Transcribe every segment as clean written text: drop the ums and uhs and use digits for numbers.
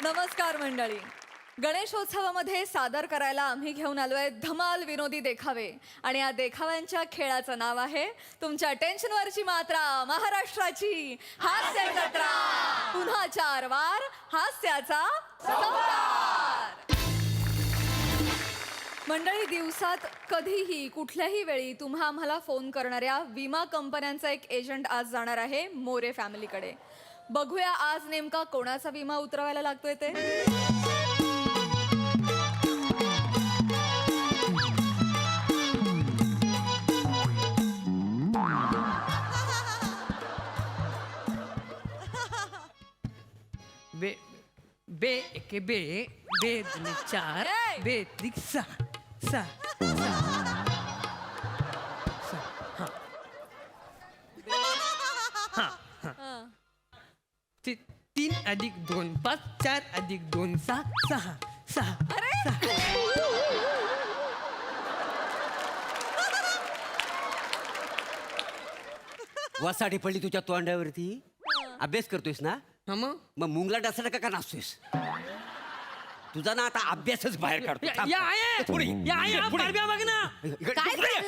नमस्कार मंडळी. गणेशोत्सवामध्ये सादर करायला आम्ही घेऊन आलोय धमाल विनोदी देखावे आणि या देखाव्यांच्या खेळाचं नाव आहे तुमच्या टेन्शनवरची मात्रा महाराष्ट्राची हास्य जत्रा. पुन्हा 4 वार हास्याचा संसार. मंडळी, दिवसात कधीही कुठल्याही वेळी तुम्हा आम्हाला फोन करणाऱ्या विमा कंपन्यांचा एक एजंट आज जाणार आहे मोरे फॅमिलीकडे. बघूया आज नेमका कोणाचा विमा उतरवायला लागतोय ते. बे बे एके बे बे दुने 4 ए! बे त्रिक 6 3 अधिक 2 5 4 अधिक 2 6 वासाडी पडली तुझ्या तोंडावरती. अभ्यास करतोयस ना? मग मग मुंगला डसला का नाचतोयस? तुझा ना आता अभ्यासच बाहेर काढतो. थांब. या आहे पुढे. या आहे पुढे. बारब्या बघ ना. इकडे- काय पुढे.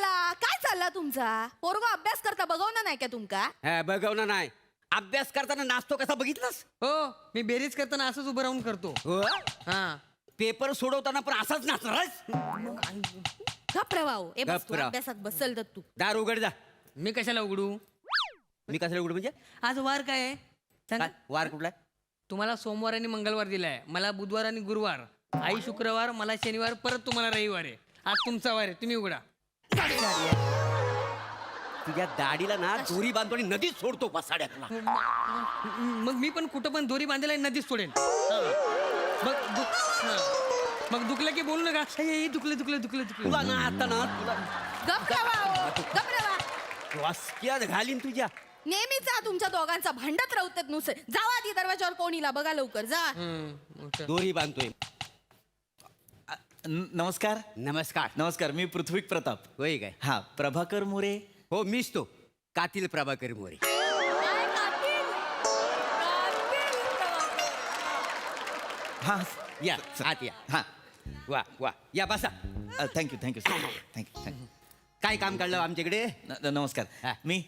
चालला तुमचा? पोरगो अभ्यास करता बघवणार नाही का तुमका? हा, बघवणार नाही. अभ्यास करताना नाचतो कसा बघितलास? हो, मी बेरीज करताना असंच उभं राहून करतो. हो. हा पेपर सोडवताना पण असाच नाचणारच. घाबराव. ए बस तू घाबराव. अभ्यासात बसल तर तू. दार उघड जा. मी कशाला उघडू? मी कशाला उघड म्हणजे? आज वार काय आहे सांगा. काय? वार कुठला? तुम्हाला सोमवार आणि मंगळवार दिलाय, मला बुधवार आणि गुरुवार, आई शुक्रवार, मला शनिवार, परत तुम्हाला रविवार आहे. आज तुमचा वार आहे, तुम्ही उघडा. तुझ्या दाढीला ना दोरी बांधतो आणि नदीत सोडतो वासाड्यातला. मग मी पण कुठं पण दोरी बांधायला नदीच सोडेन. मग दुखलं की बोलू नका. हे दुखलं. तुला ना आता ना तुला घाबरावा. वासक्यात घालीन तुझ्या. नेहमीचा तुमच्या दोघांचा भांडत राहतात नुसते. जावा आधी दरवाजावर कोणीला बघा लवकर जा. दोरी बांधतोय. नमस्कार. नमस्कार. नमस्कार, मी पृथ्वीक प्रताप. होय काय? हा, प्रभाकर मोरे. हो, मीच तो कातील प्रभाकर मोरे. हा या आत या. हा वा या बसा. Thank you sir. थँक्यू. काय काम काढलं आमच्याकडे? नमस्कार. हा. मी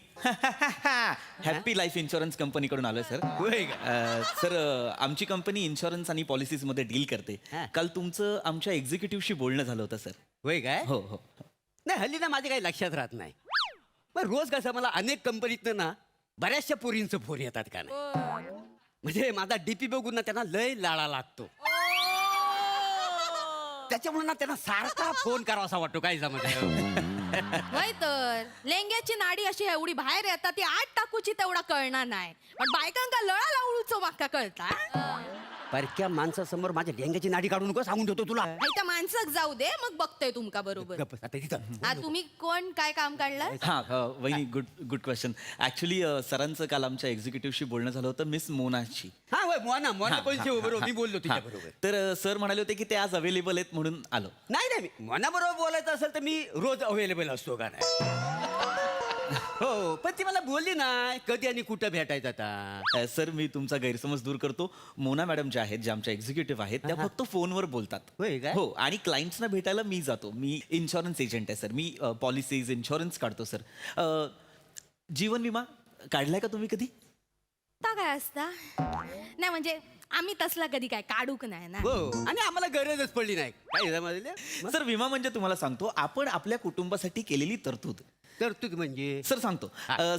हॅपी लाईफ इन्शुरन्स कंपनीकडून आलोय सर. होय का? सर, आमची कंपनी इन्शुरन्स आणि पॉलिसीजमध्ये डील करते. हा. काल तुमचं आमच्या एक्झिक्युटिव्हशी बोलणं झालं होतं सर. होय काय? हो. नाही, हल्ली ना माझे काही लक्षात राहत नाही. पण रोज कसं मला अनेक कंपनीतनं ना बऱ्याचशा पोरींचं फोन येतात का नाही. म्हणजे माझा डीपी बघून ना त्यांना लय लाळा लागतो. त्याच्यामुळे ना त्यांना सारखा फोन करावासा वाटतो. काय जमत होय तर लेंग्याची नाडी अशी एवढी बाहेर येतात ती आत टाकूची तेवढा कळणार नाही. पण बायकांका लळा लावळूचो माका कळता. परक्या माणसासमोर माझ्या लेंग्याची नाडी काढू नको सांगून ठेवतो तुला. त्या माणसाक जाऊ दे, मग बघतोय तुमका बरोबर. गप्प, आता तिथं. हा, तुम्ही कोण काय काम काढलं? हा वहिनी, गुड क्वेश्चन. ऍक्च्युली सरांचं काल आमच्या एक्झिक्युटिव्हशी बोलणं झालं होतं मिस मोनाशी. हा होय, मोना हा, पैसे हा, बरोबर हा, मी बोललो हा. तुझ्या बरोबर. तर सर म्हणाले होते की ते आज अवेलेबल आहेत म्हणून आलो. नाही मी मनाबरोबर बोलायचं असेल तर मी रोज अवेलेबल असतो का नाही. हो, पण ती मला बोलली नाही कधी आणि कुठं भेटायचं आता. सर, मी तुमचा गैरसमज दूर करतो. मोना मॅडम ज्या आहेत, ज्या आमच्या एक्झिक्युटिव्ह आहेत, त्या फक्त फोनवर बोलतात. होय काय? हो, आणि क्लायंट्सना भेटायला मी जातो. मी इन्शुरन्स एजंट आहे सर. मी पॉलिसीज इन्शुरन्स काढतो सर. जीवन विमा काढलाय का तुम्ही कधी? ता काय असता? नाही म्हणजे आम्ही तसला कधी काय काढूक नाही ना. हो, आणि आम्हाला गरजच पडली नाही. काय समजलं? सर, विमा म्हणजे तुम्हाला सांगतो, आपण आपल्या कुटुंबासाठी केलेली तरतूद. तरतूद म्हणजे? सर सांगतो.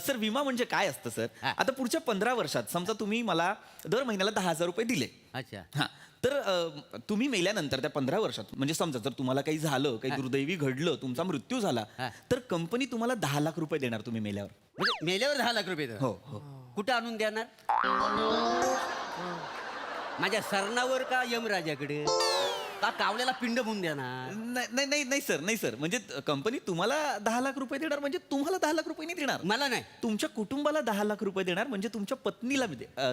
सर, विमा म्हणजे काय असतं सर? हा. आता पुढच्या 15 वर्षात समजा तुम्ही मला दर महिन्याला 10,000 रुपये दिले. अच्छा. हा, तर तुम्ही मेल्यानंतर त्या 15 वर्षात म्हणजे समजा जर तुम्हाला काही झालं, काही दुर्दैवी घडलं, तुमचा मृत्यू झाला, हा. तर कंपनी तुम्हाला 10 लाख रुपये देणार तुम्ही मेल्यावर. म्हणजे मेल्यावर 10 लाख रुपये देणार? हो. कुठं आणून देणार? माझ्या सरणावर का यमराजाकडे का कावल्याला पिंड म्हणून देणार? नाही सर, म्हणजे कंपनी तुम्हाला 10 लाख रुपये देणार म्हणजे तुम्हाला 10 लाख रुपये नाही देणार. मला नाही. तुमच्या कुटुंबाला 10 लाख रुपये देणार म्हणजे तुमच्या पत्नीला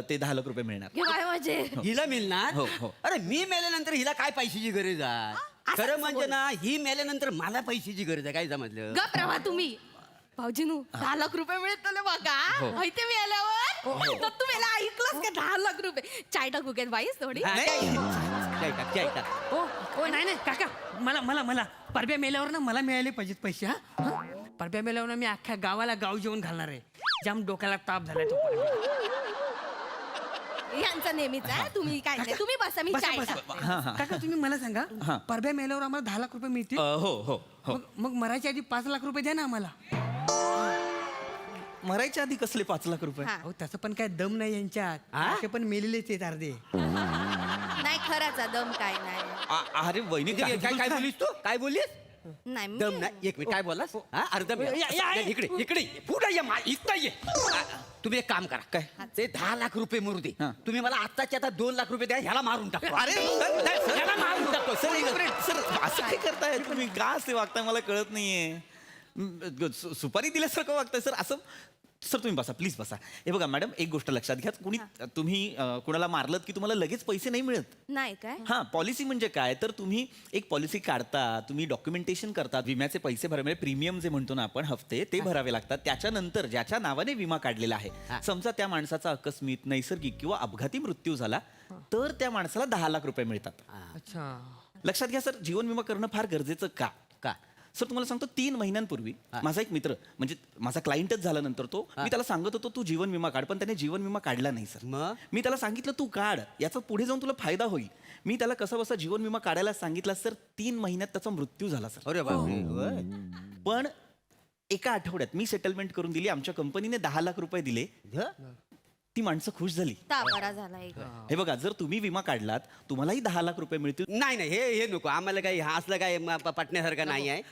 ते 10 लाख रुपये मिळणार. काय म्हणजे? हिला मिळणार? हो. अरे मी मेल्यानंतर हिला काय पैशाची गरज आहे? खरं म्हणजे ना ही मेल्यानंतर मला पैशाची गरज आहे. काय समजलं? गप रवा तुम्ही. भाऊजीनू 10 लाख रुपये मिळतले बघा. माहिती मिळाल्यावर तर तू मला ऐकलंस का 10 लाख रुपये चाय टाकू काय बाईस थोडी हा, चाय टाक, चाय टाक. ओ नाही नाही काका मला मला मला परब्या मेल्यावर ना मला मिळाले पाहिजेत पैसे हा परब्या मेल्यावर ना मी अख्ख्या गावाला गाव जेवण घालणार आहे जाम डोक्याला ताप झालाय तो परब्या. यांचा नेहमीच आहे तुम्ही काय नाही तुम्ही बसा मी बसा, चाय बसा. टाकते. काका तुम्ही मला सांगा हा. परब्या मेल्यावर आम्हाला 10 लाख रुपये मिळतील हो हो हो मग मरायच्या आधी 5 लाख रुपये द्या ना आम्हाला. मरायच्या आधी कसले 5 लाख रुपये हा. अहो तसं पण काय दम नाही यांच्यात हा? असे पण मेलेलेच आहेत अर्धे. नाही खराचा दम काय नाही अरे वहिनी काय काय बोलीस तू काय बोलीस नाही मी- दम नाही एक मिनिट काय बोलास हा अर्धा मिनिट. या. इकडे इकडे पुढे ये इथं ये तुम्ही एक काम करा काय? ते 10 लाख रुपये मरू दे हा. तुम्ही मला आत्ताच्या आता 2 लाख रुपये द्या ह्याला मारून टाकतो ह्याला मारून टाकतो सर एक मिनिट सर असं काय करताय तुम्ही का असे वागताय मला कळत नाहीये सुपारी दिल्यासारखं वागताय सर असं सर तुम्ही बसा प्लीज बसा हे बघा मॅडम एक गोष्ट लक्षात घ्या कुणी तुम्ही कुणाला मारलत की तुम्हाला लगेच पैसे नाही मिळत नाही काय हा पॉलिसी म्हणजे काय तर तुम्ही एक पॉलिसी काढता तुम्ही डॉक्युमेंटेशन करता विम्याचे पैसे भरावे म्हणजे प्रीमियम जे म्हणतो ना आपण हफ्ते ते भरावे लागतात त्याच्यानंतर ज्याच्या नावाने विमा काढलेला आहे समजा त्या माणसाचा अकस्मित नैसर्गिक किंवा अपघाती मृत्यू झाला तर त्या माणसाला 10 लाख रुपये मिळतात अच्छा लक्षात घ्या सर जीवन विमा करणं फार गरजेचं का का सर तुम्हाला सांगतो 3 महिन्यांपूर्वी माझा एक मित्र म्हणजे माझा क्लायंटच झाल्यानंतर तो मी त्याला सांगत होतो तू जीवन विमा काढ पण त्याने जीवन विमा काढला नाही सर मग मी त्याला सांगितलं तू काढ याचा पुढे जाऊन तुला फायदा होईल मी त्याला कसं बसा जीवन विमा काढायला सांगितला सर 3 महिन्यात त्याचा मृत्यू झाला सर अरे बापरे होय. पण एका आठवड्यात मी सेटलमेंट करून दिली आमच्या कंपनीने 10 लाख रुपये दिले ह? ती माणसं खुश झाली तापरा झाला एक हे बघा जर तुम्ही विमा काढलात तुम्हालाही 10 लाख रुपये मिळतील नाही नाही हे नको आम्हाला काही हा असलं काय पटण्यासारखं नाही आहे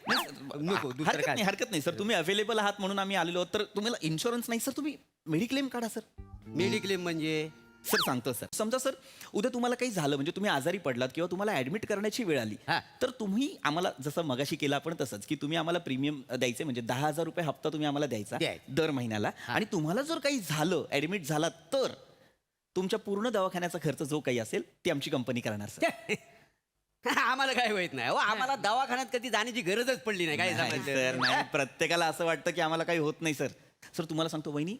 नको दुसरं हरकत काय नाही हरकत नाही सर तुम्ही अवेलेबल आहात म्हणून आम्ही आलेलो आहोत. तर तुम्हाला इन्शुरन्स नाही सर तुम्ही मेडिक्लेम काढा सर मेडिक्लेम म्हणजे सर सांगतो सर समजा सर उद्या तुम्हाला काही झालं म्हणजे तुम्ही आजारी पडलात किंवा तुम्हाला ऍडमिट करण्याची वेळ आली हा. तर तुम्ही आम्हाला जसं मगाशी केलं आपण तसंच की तुम्ही आम्हाला प्रीमियम द्यायचे म्हणजे 10,000 रुपये हप्ता तुम्ही आम्हाला द्यायचा द्यायचा. दर महिन्याला आणि तुम्हाला जर काही झालं ऍडमिट झाला तर तुमच्या पूर्ण दवाखान्याचा खर्च जो काही असेल ती आमची कंपनी करणार सर आम्हाला काय होत नाही हो आम्हाला दवाखान्यात कधी जाण्याची गरजच पडली नाही काय नाही, समजलं? सर नाही प्रत्येकाला असं वाटतं की आम्हाला काही होत नाही सर सर तुम्हाला सांगतो वहिनी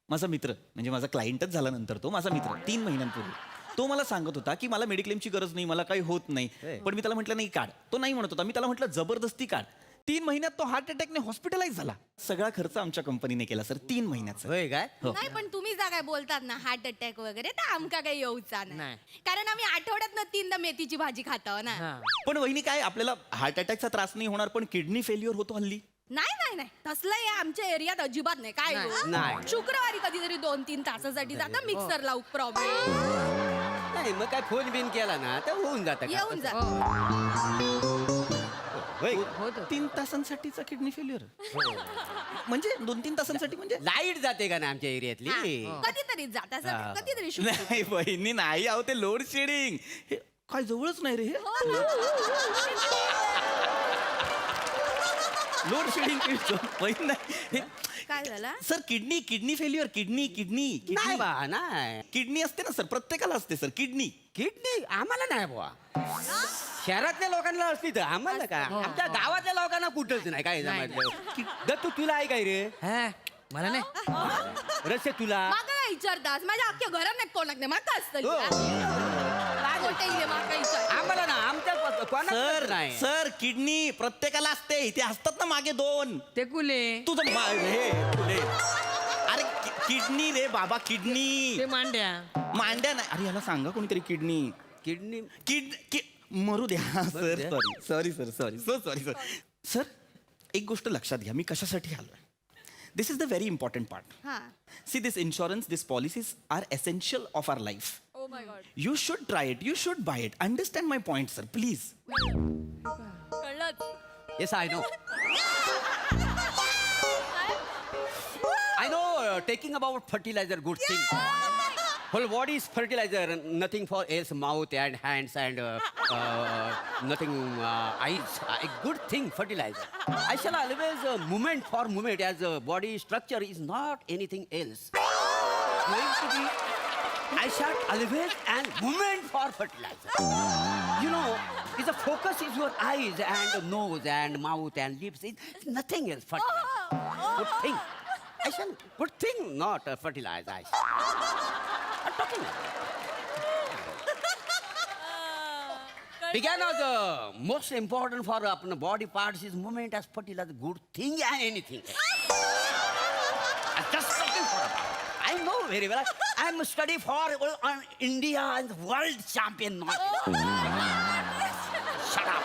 माझा मित्र म्हणजे माझा क्लायंटच झाल्यानंतर तो माझा मित्र 3 महिन्यांपूर्वी तो मला सांगत होता की मला मेडिक्लेमची गरज नाही मला काही होत नाही पण मी त्याला म्हटलं नाही काढ तो नाही म्हणत होता मी त्याला म्हटलं जबरदस्ती काढ 3 महिन्यात तो हार्ट अटॅकने हॉस्पिटलाइज झाला सगळा खर्च आमच्या कंपनीने केला सर 3 महिन्याचा होय काय नाही पण तुम्ही जा काय बोलतात ना हार्ट अटॅक वगैरे तर आमका काही येऊचा नाही नाही. कारण आम्ही आठवड्यात 3दा मेथीची भाजी खातो ना हा पण वहिनी काय आपल्याला हार्ट अटॅकचा त्रास नाही होणार पण किडनी फेल्युअर होतो हल्ली नाही नाही नाही तसलं हे आमच्या एरियात अजिबात नाही काय हो? नाही. शुक्रवारी कधीतरी 2-3 तासासाठी जाता मिक्सर लावू प्रॉब्लेम नाही मग काय फोन बिन केला ना तर होऊन जातं का? येऊन जा होय. होतं 3 तासांसाठीचा किडनी फेल्युअर म्हणजे 2-3 तासांसाठी म्हणजे लाईट जाते का ना आमच्या एरियातली कधीतरी जाता हा. कधीतरी शुक्रवारी. नाही बहिणी नाही अहो ते लोड शेडिंग हे काय जवळच नाही रे हे लोड शेडिंग बहीण नाही हे काय झालं सर किडनी फेल्युअर किडनी नाही बा नाही किडनी असते ना सर प्रत्येकाला असते सर किडनी किडनी आम्हाला नाही बुवा शहरातल्या लोकांना असली तर आम्हाला काय आमच्या गावातल्या लोकांना कुठंच नाही काय जमायचं दत्तू तुला आहे काय रे हा मला नाही रस्ते तुला माका काय विचारतास माझ्या अख्ख्या घरात नाही कोणाक नाही माका असतं हो. माका विचार आम्हाला ना आमच्या कोणाला सर नाही सर किडनी प्रत्येकाला असते इथे असतात ना मागे 2 ते कुले तुझं अरे किडनी रे बाबा किडनी ते मांड्या मांड्या नाही अरे याला सांगा कोणीतरी किडनी किडनी मरू द्या सर द्या. सॉरी सर सर एक गोष्ट लक्षात घ्या मी कशासाठी आलोय this is the very important part हा see this insurance this policies are essential of our life oh my God you should try it you should buy it understand my point sir please कळलंच yes I know I know taking about fertilizer good thing. Whole body is fertilizer, nothing for else mouth and hands and nothing eyes. A good thing fertilizer. I shall always movement for movement as body structure is not anything else. Going to be, I shall always and movement for fertilizer. You know, the focus is your eyes and nose and mouth and lips. It's nothing else fertilizer. Good thing. I said good thing, not fertilizer. I said. I'm talking. Began as most important for our body parts is movement as fertilizer, good thing and anything. I'm just talking for about. I know very well. I'm study for India and world champion. Not Shut up.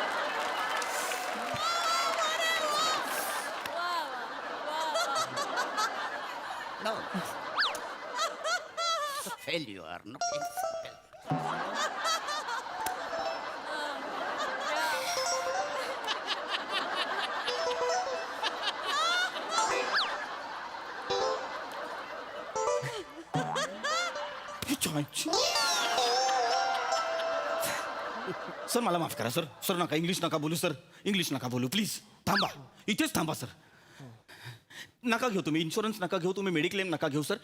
No. It's a failure. No. It's a failure. Sir मला माफ करा sir नका English नका बोलू sir English नका बोलू please थांबा इथेच थांबा सर नका घेऊ तुम्ही इन्शुरन्स नका घेऊ तुम्ही मेडिक्लेम नका घेऊ सर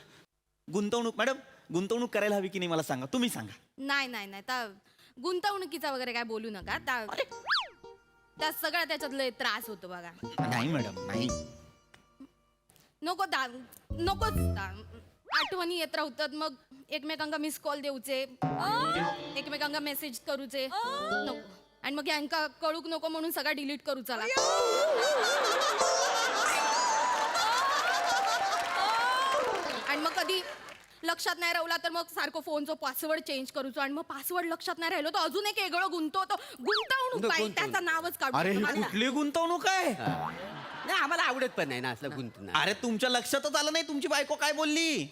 गुंतवणूक मॅडम गुंतवणूक करायला हवी की नाही मला सांगा तुम्ही सांगा नाही त्या गुंतवणुकीचा वगैरे काय बोलू नका त्या सगळ्या त्याच्यात लय त्रास होतो बघा. नाही मॅडम नाही नकोच आठवणी येत राहतात मग एकमेकांका मिस कॉल देऊचे एकमेकांका मेसेज करूचे नको आणि मग यांका कळूक नको म्हणून सगळा डिलीट करू चला. आणि मग कधी लक्षात नाही राहिला तर मग सारखं फोनचं पासवर्ड चेंज करूचो आणि मग पासवर्ड लक्षात नाही राहिलो तर अजून एक वेगळं गुंतवणूक आहे त्याचं नावच अरे काढू. ही कुठली गुंतवणूक आहे नाही आम्हाला आवडत पण नाही ना असलं गुंतवणूक. अरे तुमच्या लक्षातच आलं नाही तुमची बायको काय बोलली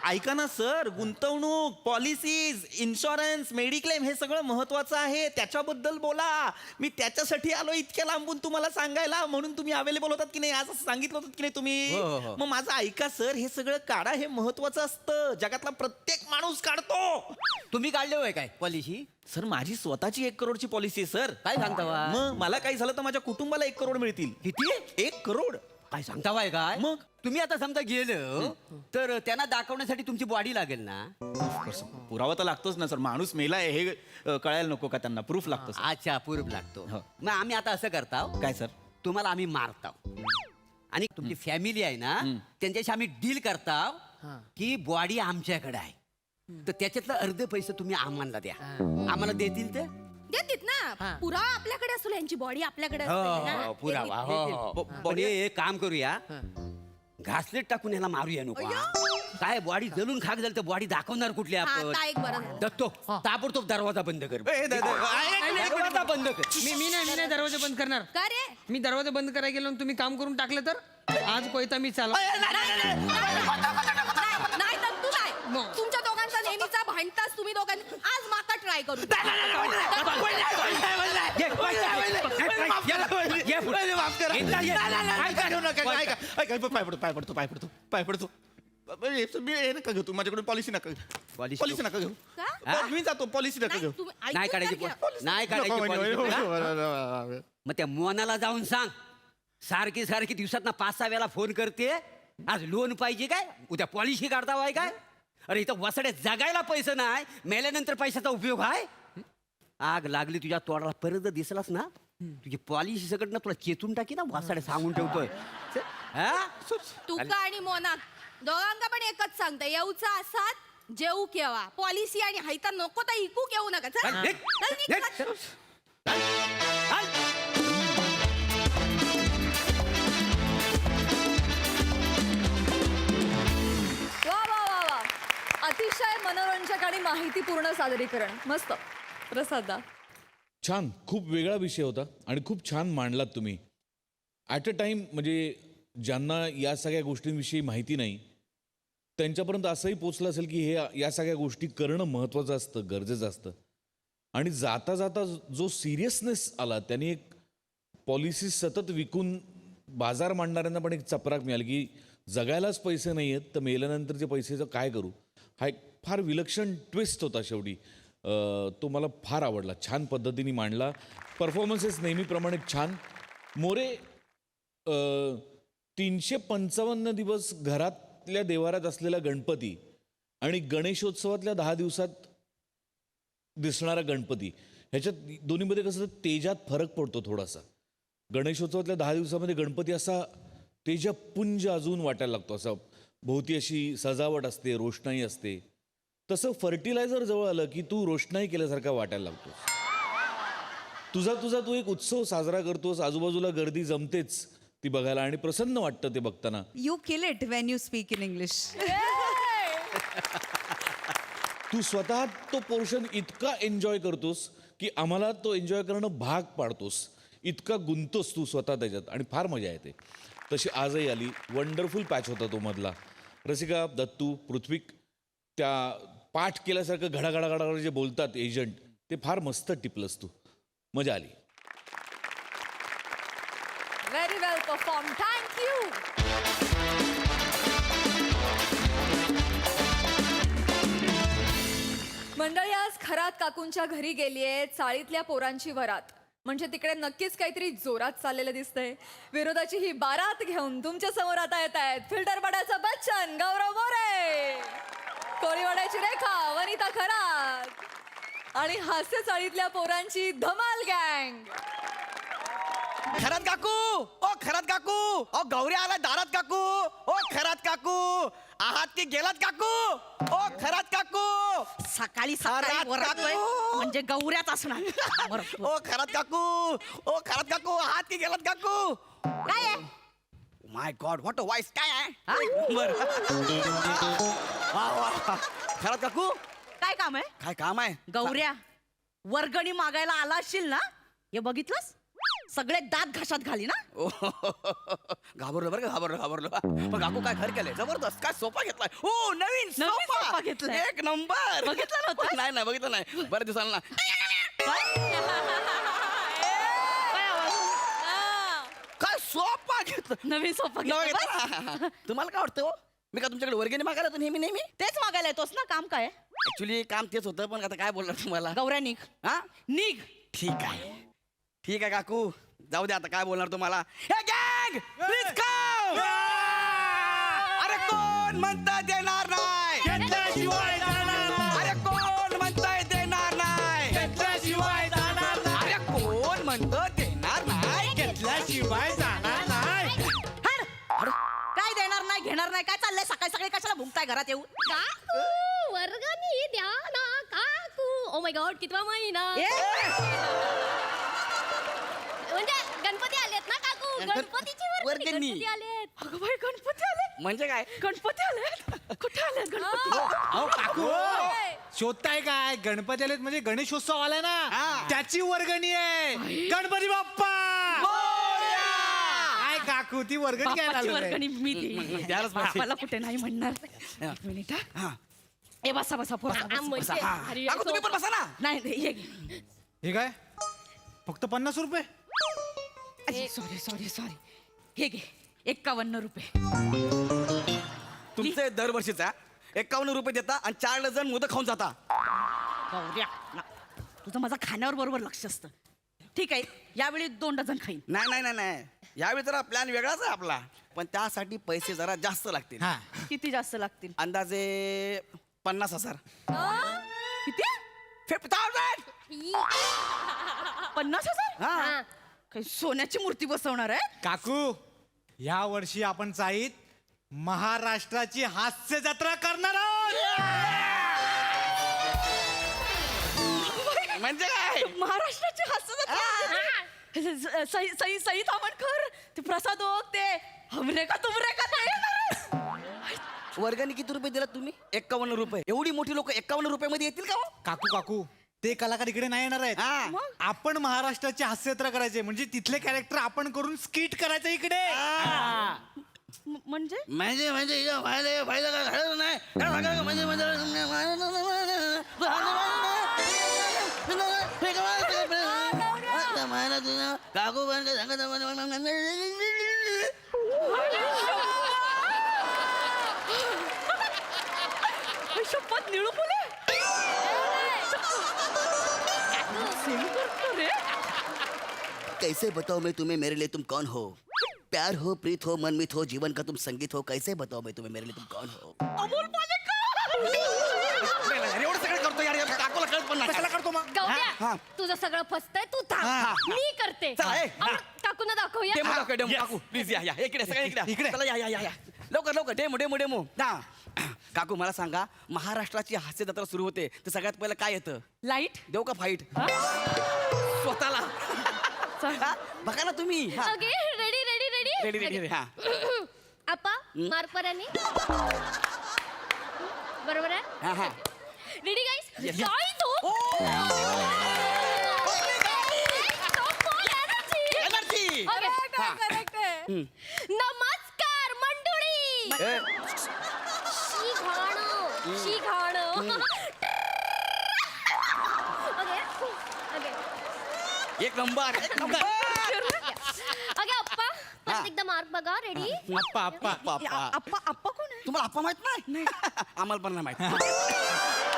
ऐका ना सर गुंतवणूक पॉलिसीज इन्शुरन्स मेडिक्लेम हे सगळं महत्वाचं आहे त्याच्याबद्दल बोला मी त्याच्यासाठी आलो इतक्या लांबून तुम्हाला सांगायला म्हणून तुम्ही अवेलेबल होतात की नाही असं सांगितलं होतं की नाही तुम्ही हो, हो. मग माझं ऐका सर हे सगळं काढा हे महत्वाचं असतं जगातला प्रत्येक माणूस काढतो. तुम्ही काढले होय काय पॉलिसी? सर माझी स्वतःची 1 करोडची पॉलिसी आहे सर. काय सांगता वा? मग मला काही झालं तर माझ्या कुटुंबाला 1 करोड मिळतील. किती? 1 करोड. काय सांगता वाय काय? मग? तुम्ही आता समजा गेलं तर त्यांना दाखवण्यासाठी तुमची बॉडी लागेल ना. पुरावा तर लागतोच ना सर माणूस मेलाय हे कळायला नको का त्यांना प्रूफ लागतं sir. अच्छा पूर्व लागतो. हो. मग आम्ही आता असं करता काय सर तुम्हाला आम्ही मारता आणि तुमची फॅमिली आहे ना त्यांच्याशी आम्ही डील करता की बॉडी आमच्याकडे आहे तर त्याच्यातलं अर्धे पैसे तुम्ही आम्हाला द्या आम्हाला देतील ते देतील ना पुरावा आपल्याकडे असतो यांची बॉडी आपल्याकडे असते ना. हो, पुरावा हो, हो. देतील. पण एक काम करूया घासलेट टाकून याला मारूया नको हा. काय बॉडी जलून खाक झाली तर बॉडी दाखवणार कुठली हा, आपण आता एक बरं झालं. दत्तो ताबडतोब दरवाजा बंद कर ए, दरवाजा बंद कर मी नाही दरवाजा बंद करणार. का रे मी दरवाजा बंद करायला गेलो आणि तुम्ही काम करून टाकलं तर आज कोयता मी चालव. नाही तर तू नाही मग. तुमच्या दोघांचा नेहमीचा भांडताच तुम्ही दोघांनी आज माका ट्राय करू पाय पडतो मी हे नका घेऊ तू माझ्याकडून पॉलिसी नका पॉलिसी नका घेऊ का? मी जातो पॉलिसी नका घेऊ नाही काढायची नाही काढायची policy. मग त्या मोनाला जाऊन सांग सारखी सारखी दिवसात ना 5-6 वेळा फोन करते आज लोन पाहिजे काय उद्या पॉलिसी काढता वाय काय अरे इथं वसड्या जगायला पैसे नाही मेल्यानंतर पैशाचा उपयोग आहे. आग लागली तुझ्या तोंडाला परत दिसलास ना तुझी पॉलिसी सगळं ना तुला चेतून टाकी ना वसाड्या सांगून ठेवतोय हा? तुका आणि मोना दोघांका पण एकच सांगता येऊचा असात जेऊ केव्हा पॉलिसी आणि हायता नको तर इकू केऊ नका चल. हा, निघ. चल, निघ, निघ. चल. वा वा वा वा अतिशय मनोरंजक आणि माहितीपूर्ण सादरीकरण मस्त. प्रसादा छान खूप वेगळा विषय होता आणि खूप छान मांडलात तुम्ही ॲट अ टाइम म्हणजे ज्यांना या सगळ्या गोष्टींविषयी माहिती नाही त्यांच्यापर्यंत असंही पोचलं असेल की हे या सगळ्या गोष्टी करणं महत्त्वाचं असतं गरजेचं असतं आणि जाता जाता जो सिरियसनेस आला त्याने एक पॉलिसी सतत विकून बाजार मांडणाऱ्यांना पण एक चपराक मिळाली की जगायलाच पैसे नाही आहेत तर मेल्यानंतरचे पैसेचं काय करू हा एक फार विलक्षण ट्विस्ट होता शेवटी तो मला फार आवडला छान पद्धतीने मांडला परफॉर्मन्सेस नेहमीप्रमाणे छान मोरे 355 दिवस घरातल्या देवारात असलेला गणपती आणि गणेशोत्सवातल्या 10 दिवसात दिसणारा गणपती ह्याच्यात दोन्हीमध्ये कसं तेजात फरक पडतो थोडासा गणेशोत्सवातल्या 10 दिवसामध्ये गणपती असा तेजपुंज अजून वाटायला लागतो. असं भोवती अशी सजावट असते, रोषणाई असते. तसं फर्टिलायझर जवळ आलं की तू रोषणाई केल्यासारखा वाटायला लागतोस. तुझा तू एक उत्सव साजरा करतोस, आजूबाजूला गर्दी जमतेच ती बघायला आणि प्रसन्न वाटतं ते बघताना. You kill it when you speak in English. तू स्वतः तो पोर्शन इतका एन्जॉय करतोस की आम्हाला तो एन्जॉय करणं भाग पाडतोस. इतका गुंतोस तू स्वतः त्याच्यात आणि फार मजा येते. तशी आजही आली. वंडरफुल पॅच होता तो मधला. रसिका, दत्तू, पृथ्वीक त्या पाठ केल्यासारखं घडाघडाघडा जे बोलतात एजंट, ते फार मस्त टिपलंस तू. मजा आली. व्हेरी वेल परफॉर्म. थँक्यू. मंडळी, आज खरात काकूंच्या घरी गेलीये चाळीतल्या पोरांची वरात. म्हणजे तिकडे नक्कीच काहीतरी जोरात चाललेलं दिसतंय. विरोधाची ही बारात घेऊन तुमच्या समोर आता येत आहेत फिल्टरपड्याचा बच्चन गौरव मोरे, कोळीवाड्याची रेखा वनिता खरात आणि हास्य चाळीतल्या पोरांची धमाल गँग. खरात काकू, ओ खरात काकू, ओ गौरी आला दारात काकू, ओ खरात काकू, आहात की गेलात काकू, ओ खरात काकू, सकाळी खरात सकाळी ओरडतोय काकू. म्हणजे गौऱ्याच असणार. ओ खरात काकू, ओ खरात काकू, आहात की गेलात काकू. काय आहे? माय गॉड, व्हॉट अ वॉइस. काय आहे बर. वा वा. खरात काकू, काय काम आहे? काय काम आहे? गौऱ्या, वर्गणी मागायला आला असशील ना, हे बघितलंस? सगळे दात घशात घाली ना. ओ, घाबरलो बरं का, घाबरलो. पण काकू काय घर केलंय जबरदस्त. काय सोफा घेतलाय. ओ नवीन सोफा घेतलाय. एक नंबर. बघितलं नव्हतं? नाही बघितलं नाही. बरं दिसायला ना. काय सोफा घेतलं. नवीन सोफा नवा घेतला. घेतला. तुम्हाला काय वाटतं हो? मी का तुमच्याकडे वर्गणी मागायला येतो नेहमी? तेच मागायला येतोस ना. काम काय आहे? ऍक्च्युली काम तेच होतं, पण आता काय बोलणार तुम्हाला. गौऱ्या निघ. हा निघ. ठीक आहे काकू, जाऊ दे आता काय बोलणार तुम्हाला. हे गँग प्लीज कम. अरे कोण म्हणता देणार नाही. अरे कोण म्हणताय देणार नाही. अरे कोण म्हणतं देणार नाही घेतल्याशिवाय जाणार नाही. हड. काय देणार नाही, घेणार नाही. काय चाललंय सकाळी सकाळी? कशाला भुंकताय घरात येऊन? काकू वर्गणी द्या ना काकू. ओ माय गॉड, कितवा महिना. म्हणजे गणपती आलेत ना काकू. गणपतीची वर्गणी. गणपती आलेत. अगं बाई, गणपती आले. म्हणजे काय. गणपती आले. कुठे आले गणपती? अहो काकू, शोधताय काय? गणपती आलेत म्हणजे गणेशोत्सव आलाय ना, त्याची वर्गणी आहे. गणपती बाप्पा. काय काकू, ती वर्गणी काय बापाची वर्गणी मी देईन. द्यायलाच पाहिजे. बापाला कुठे नाही म्हणणार. एक मिनिट हा. ए बसा बसा पोरा. म्हणजे अरे, काकू तुम्ही पण बसा ना. नाही नाही, ये घे. हे काय? फक्त 50 रुपये? सॉरी. हे घे 51 रुपये. तुमचे दरवर्षीचा 51 रुपये देता आणि 4 डझन मोदक खाऊन जाता. गौऱ्या, तुझं माझं खाण्यावर बरोबर लक्ष असतं. ठीक आहे, यावेळी 2 डझन खाईन. नाही. यावेळी जरा प्लॅन वेगळाच आहे आपला, पण त्यासाठी पैसे जरा जास्त लागतील. हा. किती जास्त लागतील? अंदाजे 50,000. किती? 50,000. 50,000? हा. काही सोन्याची मूर्ती बसवणार आहे? काकू, या वर्षी आपण चाईत महाराष्ट्राची हास्य जत्रा करणार आहोत. म्हणजे काय. महाराष्ट्राची हास्य सई तामणकर, ते प्रसाद ओक, ते हमरे का तुमरे का ते येणार आहे. वर्गणी किती रुपये दिलात तुम्ही? 51 रुपये. एवढी मोठी लोक 51 रुपये मध्ये येतील का हो? काकू, ते कलाकार इकडे नाही येणार आहेत. हा. आपण महाराष्ट्राची हास्य जत्रा करायचे, म्हणजे तिथले कॅरेक्टर आपण करून स्किट करायचं इकडे. म्हणजे म्हणजे हिला फायदा काय घालायचं नाही. काकू शपथ निळू फुले. कैसे बताओ मैं तुम्हें मेरे लिए तुम कौन हो. प्यार हो, प्रीत हो, मनमीत हो, जीवन का तुम संगीत हो. कैसे बताओ मैं तुम्हें मेरे लिए तुम कौन हो. अमोल पालेकर. एवढं सगळं करतो यार काकूला कळत पण नाही कशाला करतो मग गौऱ्या तुझं सगळं फसतंय तू थांब मी करते चला, ए, आपण काकूंना दाखवूया डेमो दाखव डेमो काकू प्लीज या इकडे सगळं इकडे इकडे. चला या लवकर लवकर डेमो डेमो डेमो ना काकू मला सांगा महाराष्ट्राची हास्य जत्रा सुरू होते तर सगळ्यात पहिलं काय येतं लाईट देऊ का फाईट स्वतःला हा, बघा ना तुम्ही हा. Okay ready ready ready ready ready हा आपा मार्कपराने बरोबर आहे हा हा रेडी गाईस Yes, yes. जाई तो एनर्जी हा. करेक्ट आहे नमस्कार मंडळी ए, शी घाण ओके एक नंबर ओके अप्पा परत एकदा मार्क बघा रेडी अप्पा अप्पा अप्पा अप्पा आप्पा आप्पा कोण आहे तुम्हाला अप्पा माहित नाही आम्हाला पण नाही माहित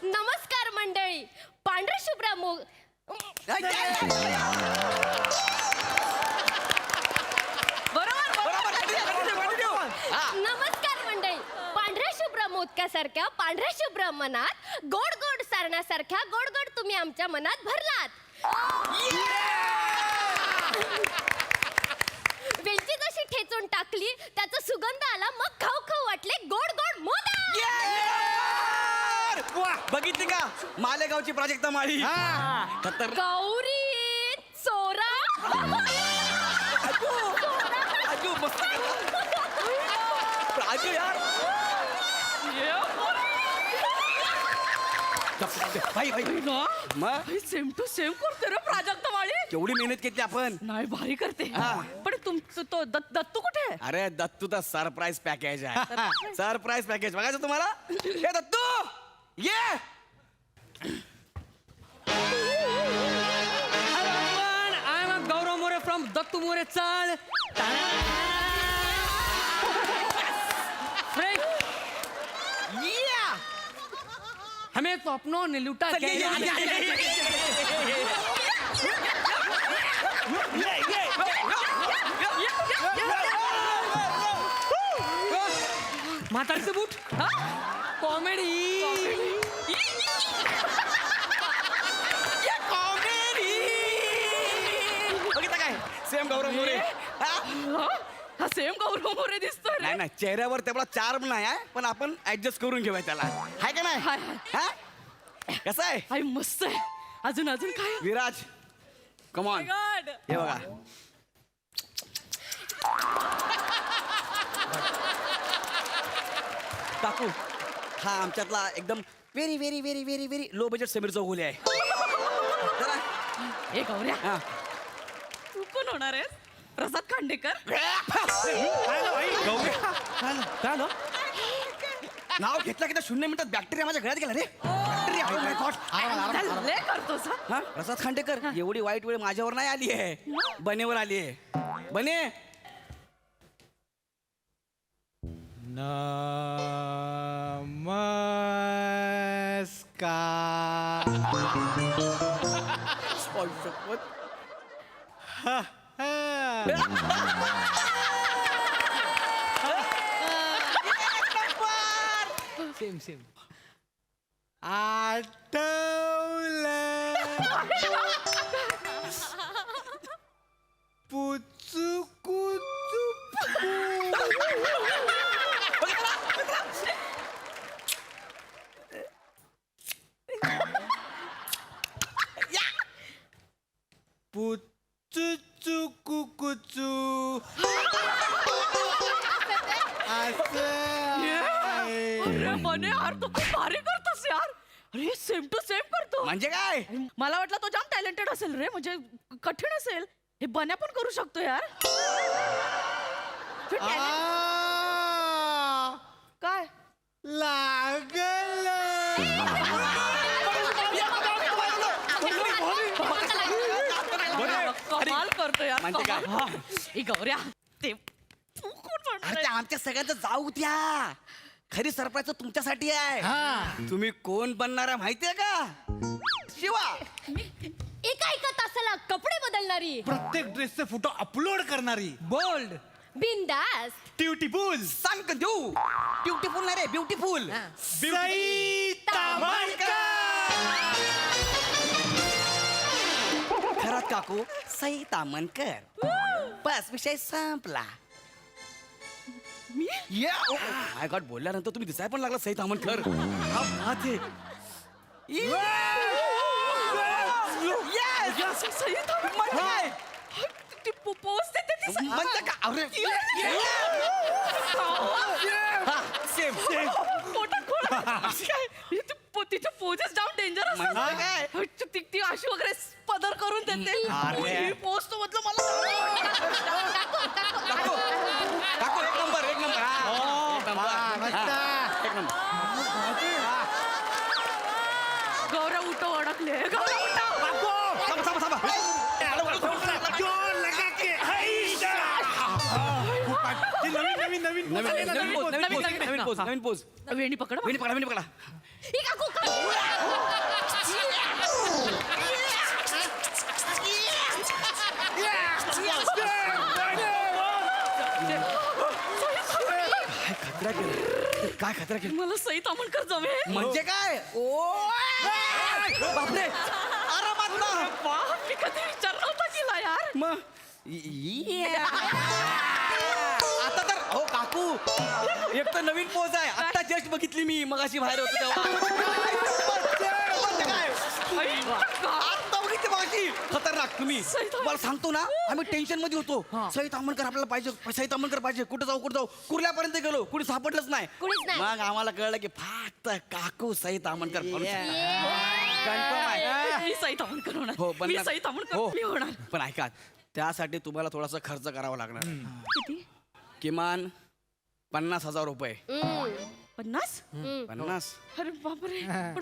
नमस्कार मंडळी पांढरा शुभ्रा मोग नमस्कार मंडळी पांढऱ्या शुभ्र मोदकासारख्या पांढऱ्या शुभ्र मनात गोड गोड सारण्यासारख्या गोड गोड तुम्ही आमच्या मनात भरलात वेलची जशी ठेचून टाकली त्याचा सुगंध आला मग खाऊ खाऊ वाटले गोड गोड मोदक बघितली का मालेगावची प्राजक्ता माळी खतर गौरी चोरा आजू मस्त आजू यार भाई भाई मग सेम टू सेम करते रे प्राजक्त माळी केवढी मेहनत केली आपण नाही भारी करते हा. पण तो दत्तू कुठे आहे अरे दत्तू तर सरप्राईज पॅकेज आहे सरप्राईज पॅकेज बघायचं तुम्हाला हे दत्तू ये I am Gaurav More from Dattu More चाल या हमें तो अपनों ने लूटा चल, ये, म्हातारचं बूट कॉमेडी बघितलं काय सेम गौरव मोरे हा? हा सेम गौरव मोरे दिसतोय रे नाही नाही चेहऱ्यावर तेवढा चार्म नाही आहे पण आपण ऍडजस्ट करून घेऊया त्याला हाय का नाही हाय, हा? कसं आहे आई मस्त आहे अजून अजून काय विराज कमॉन हे बघा काकू हा आमच्यातला एकदम very very very very very low budget Sameer Chougule आहे चला. ए गौऱ्या हा. तू कोण होणार आहे प्रसाद खांडेकर नाव घेतलं की त्या 0 मिनिटात बॅक्टेरिया माझ्या गळ्यात गेला रे बॅक्टेरिया oh my God. लय करतोस हा हा प्रसाद खांडेकर एवढी वाईट वेळ माझ्यावर नाही आली आहे बनेवर आली आहे बने नमस्कार सेम सेम आठवलं पुचू कुचू पुचू कुचू अरे मने यार तू खूप भारी करतोस यार अरे सेम टू सेम करतो म्हणजे काय मला वाटलं तो जाम टॅलेंटेड असेल रे म्हणजे कठीण असेल हे बन्या पण करू शकतो यार तू talent- काय लागल कमाल करतो यार म्हणजे काय? कमाल. ए गौऱ्या ते तू कोण म्हणणार अरे ते आमच्या सगळ्यांचं जाऊ द्या खरी सरप्राईज तुमच्यासाठी आहे तुम्ही कोण बनणार आहे माहितीये का शिवा एका तासाला कपडे बदलणार करणारी, प्रत्येक ड्रेसचे फोटो अपलोड करणारी, बोल्ड, बिंदास, ब्युटिफुल, सांग देऊ ब्युटिफुल नाही रे ब्युटिफुल सई खरंच काकू सई तामणकर बस विषय संपला माय गॉड बोलल्यानंतर तुम्ही दिसाय पण लागला सई तामणकर हा बात आहे. Yes! म्हणजे काय? ती पोस्ट देते ती म्हणजे का अरे सेम पोटात खोड. अशी काय तिचे पोजेस जाम डेंजर म्हणजे काय? असतात. ती अशी वगैरे पदर करून देते. अरे. पोस्ट मधलं मला काकू काकू एक नंबर एक नंबर हा, एक नंबर हा, एक नंबर गौरव उठो अडकले. गौरव उठो. थांबा थांबा थांबा नवीन नवीन नवीन नवीन पोज नवीन पोज वेणी पकड. वेणी पकडा वेणी पकडा ही काकू. खतरा केलं काय खतरा केलं मला सई तामणकर जमेल. म्हणजे काय ओ बापरे आरामात ना बाप, मी कधी विचारलं होतं तिला यार. मग आता तर हो काकू एक तर नवीन पोच आहे आता जस्ट बघितली मी मग अशी बाहेर होतो तेव्हा आता बघितली मगाशी खतरनाक तुम्ही मला सांगतो ना आम्ही टेन्शन मध्ये होतो सई तामणकर आपल्याला पाहिजे सई तामणकर पाहिजे कुठे जाऊ कुर्ल्यापर्यंत गेलो कुठे सापडलंच नाही कुणीच नाही. मग आम्हाला कळलं की फक्त काकू सई तामणकर कन्फर्म आहे मी सई तामणकर होणार. हो पण मी सई तामणकर मी होणार. पण ऐका त्यासाठी तुम्हाला थोडासा खर्च करावा लागणार किती? किमान 50,000 रुपये 50? 50 अरे बापरे.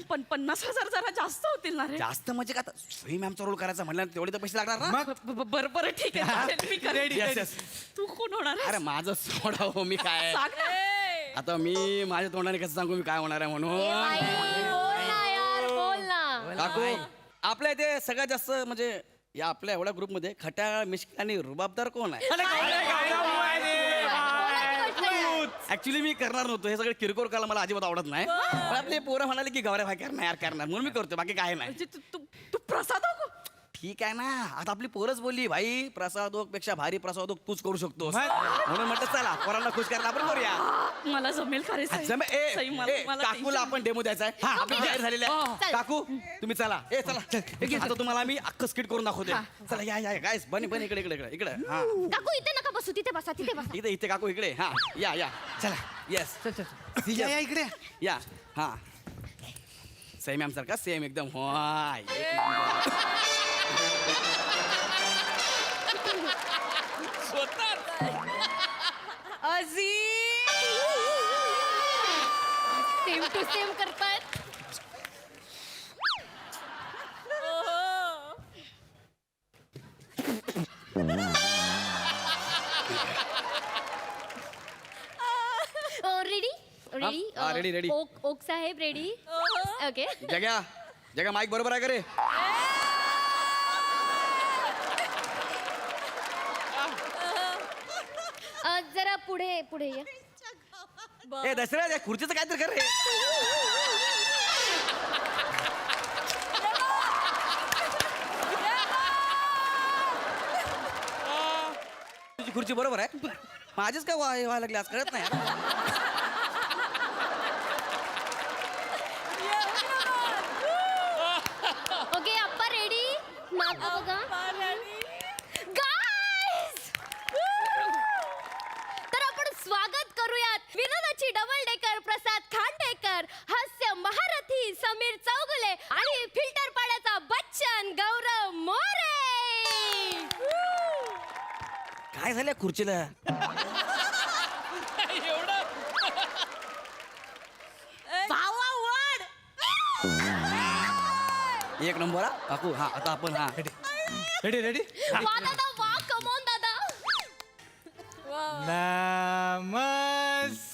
पण 50,000 जरा जास्त होतील ना रे. जास्त म्हणजे का आता सोयी मॅमचा रोल करायचा म्हणलं तेवढे तर पैसे लागणार ना बरं बरं ठीक आहे चालेल, मी करेन. Yes, yes. तू कोण होणार आहेस? अरे माझं सोडा हो मी काय सांग ना. आता मी माझ्या तोंडाने कसं सांगू मी काय होणार आहे म्हणून काकू आपल्या इथे सगळ्यात जास्त म्हणजे या आपल्या एवढ्या ग्रुपमध्ये खट्याळ मिश्किल आणि रुबाबदार कोण आहे ऍक्च्युली मी करणार नव्हतो हे सगळे किरकोळ करायला मला अजिबात आवडत नाही पण आपले पोरं म्हणाले की गौऱ्या भाई करणार यार करणार म्हणून मी करतो बाकी काय नाही म्हणजे तू प्रसाद हो? ठीक आहे ना आता आपली पोरच बोलली भाई प्रसादोक पेक्षा भारी प्रसादोक तूच करू शकतो म्हणून म्हटलं चला पोरांना खुश करायला आपण करूया मला जमेल का रे सई? सई, मला काकूला tension. आपण डेमो द्यायचा आहे आपण जाहीर झालेले आहे. हो. काकू तुम्ही चला चला आता तुम्हाला आम्ही अख्खं स्किट करून दाखवते चला या गायस बन इकडे इकडे इकडे इकडे हा काकू इथे नका बसू तिथे बसा तिथे बसा. इथे इथे काकू इकडे हा या चला येस या इकडे या हा सेम मॅम सारखा सेम एकदम हाय सेम टू सेम करतायत. रेडी रेडी हा, ready, ready. ओक साहेब रेडी ओके. जग्या माईक बरोबर आहे का रे जरा पुढे पुढे या. ए दसऱ्या या खुर्चीचं काहीतरी कर रे तुझी खुर्ची बरोबर आहे माझेच काय व्हायला लागले आज कळत नाही यार. ओके अप्पा रेडी मागं बघा. Guys! तर आपण स्वागत करूयात विनोदाची डबल डेकर प्रसाद खांडेकर, हास्य महारथी समीर चौगुले आणि फिल्टर पाड्याचा बच्चन गौरव मोरे. काय झालं या खुर्चीला एक नंबर हा काकू हा आता आपण हा रेडी रेडी वा दादा वा कमॉन दादा. नमस्कार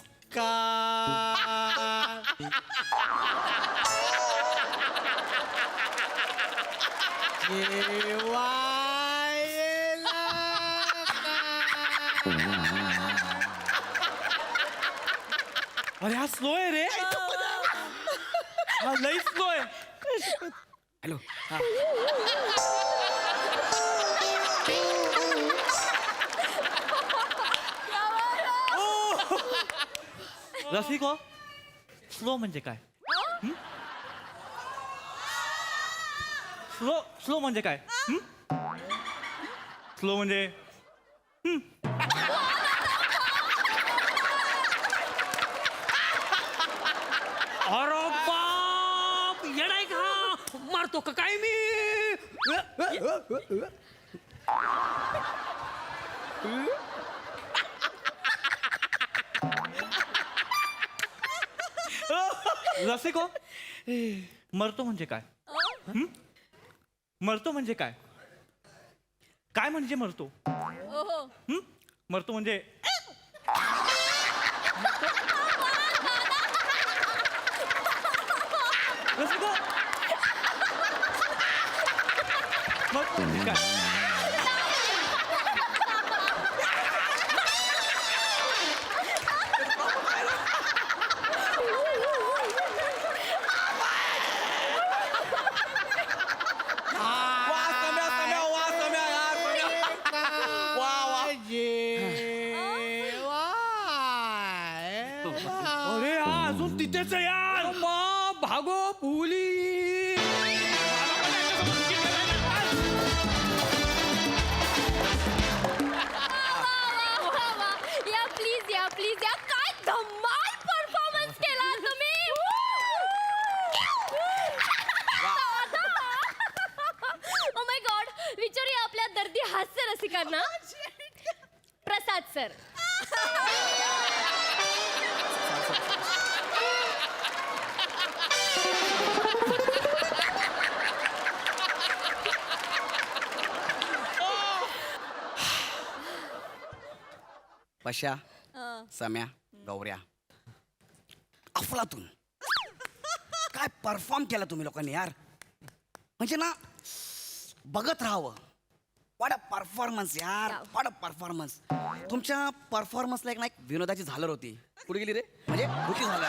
अरे हा स्लो आहे रे हा लई स्लो आहे हॅलो रसिको स्लो म्हणजे काय स्लो स्लो म्हणजे काय स्लो म्हणजे अरे बाप येडाय का मारतो का काय मी रसिको मरतो म्हणजे काय मरतो म्हणजे काय काय म्हणजे मरतो मरतो म्हणजे रसिको मरतो म्हणजे काय वा सम्या वा सम्या यार सम्या वा वा अरे हा अजून तिथेच आहे यार बाप भागो पुली या प्लीज या काय धमाल परफॉर्मन्स केला तुम्ही ओ माय गॉड विचारूया आपल्या दर्दी हास्य रसिकांना प्रसाद सर पश्या सम्या गौऱ्या अफलातून काय परफॉर्म केला तुम्ही लोकांनी यार म्हणजे ना बघत राहावं वाट परफॉर्मन्स यार वाट परफॉर्मन्स तुमच्या परफॉर्मन्सला एक विनोदाची झालर होती कुठे गेली रे म्हणजे कुठे झालं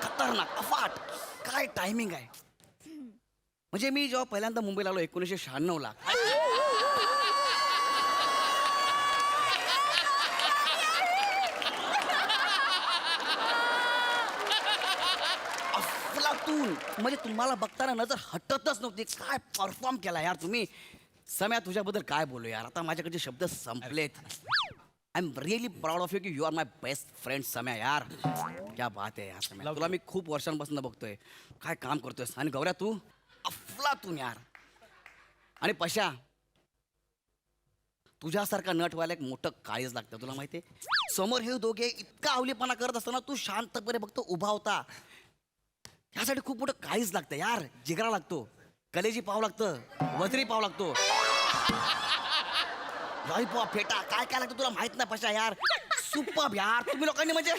खतरनाक अफाट काय टायमिंग आहे म्हणजे मी जेव्हा पहिल्यांदा मुंबईला आलो 1996ला अफलातून म्हणजे तुम्हाला बघताना नजर हटतच नव्हती काय परफॉर्म केला यार तुम्ही सम्या तुझ्याबद्दल काय बोलू यार आता माझ्याकडचे शब्द संपलेत I am really proud of you की you are my best friend Samya यार क्या बात आहे यार सम्या तुला मी खूप वर्षांपासून बघतोय काय काम करतोय आणि गौऱ्या तू अफलातून यार आणि पशा तुझ्यासारखा नट व्हायला एक मोठं काळीज लागतं तुला माहितीये समोर हे दोघे इतका अवलीपणा करत असताना तू शांतपणे फक्त उभा होता यासाठी खूप मोठं काळीज लागतं यार जिगरा लागतो कलेजी पाव लागतं वजरी पाव लागतो लॉलीपॉप फेटा काय काय लागतं तुला माहित नाही पशा यार सुपर यार तुम्ही लोकांनी म्हणजे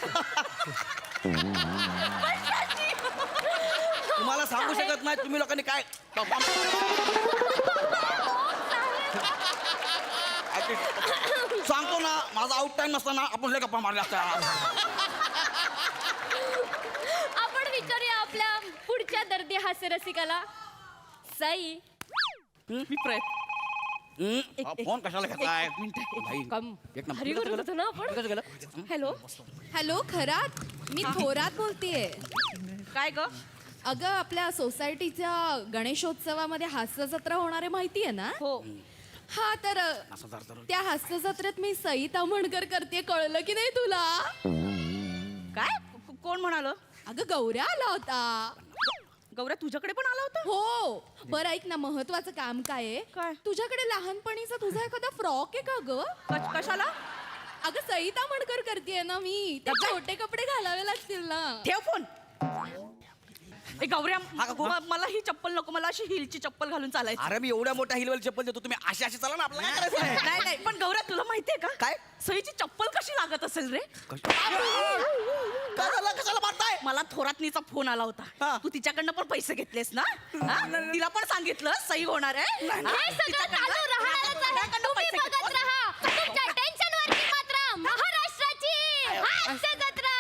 तुम्हाला सांगू शकत नाही तुम्ही लोकांनी काय सांगतो ना माझा आउट टाइम नसताना आपण लय गप्पा मारल्या असत्या आपण विचारूया आपल्या पुढच्या दर्दी हास्य रसिकाला सई मी फोन कशाला घेतलाय भाई, एक नंबर. हरी करत होतो ना आपण कसं गेलं? हॅलो हॅलो खरात मी थोरात बोलतेय काय ग अगं आपल्या सोसायटीच्या गणेशोत्सवामध्ये हास्य जत्रा होणार आहे माहिती आहे ना हो हा तर असं जरा- त्या हास्य जत्रेत मी सई तामणकर करते कळलं की नाही तुला काय कोण म्हणाल अगं गौऱ्या आला होता गौऱ्या तुझ्याकडे पण आला होता हो बरं ऐक ना महत्वाचं काम काय आहे काय? तुझ्याकडे लहानपणीचा तुझा एखादा फ्रॉक आहे का ग कशाला अगं सई तामणकर करते ना मी ते छोटे कपडे घालावे लागतील ना ठेव फोन ए गौऱ्या मला ही चप्पल नको मला अशी हिलची चप्पल घालून चालायची अरे मी एवढ्या मोठ्या हिलवेल चप्पल देतो तुम्ही अशी अशी चला ना आपल्याला काय करायचं आहे? नाही नाही पण गौऱ्या तुला माहितीये का काय? सईची चप्पल कशी लागत असेल रे काय झालं कशाला मारताय मला थोरातनीचा फोन आला हा. होता तू तिच्याकडनं पण पैसे घेतलेस ना हा? तिला पण सांगितलं सई होणार आहे हा? तिच्याकडनं पैसे घेतले. तुमच्या टेन्शनवरची मात्र महाराष्ट्राची हास्य जत्रा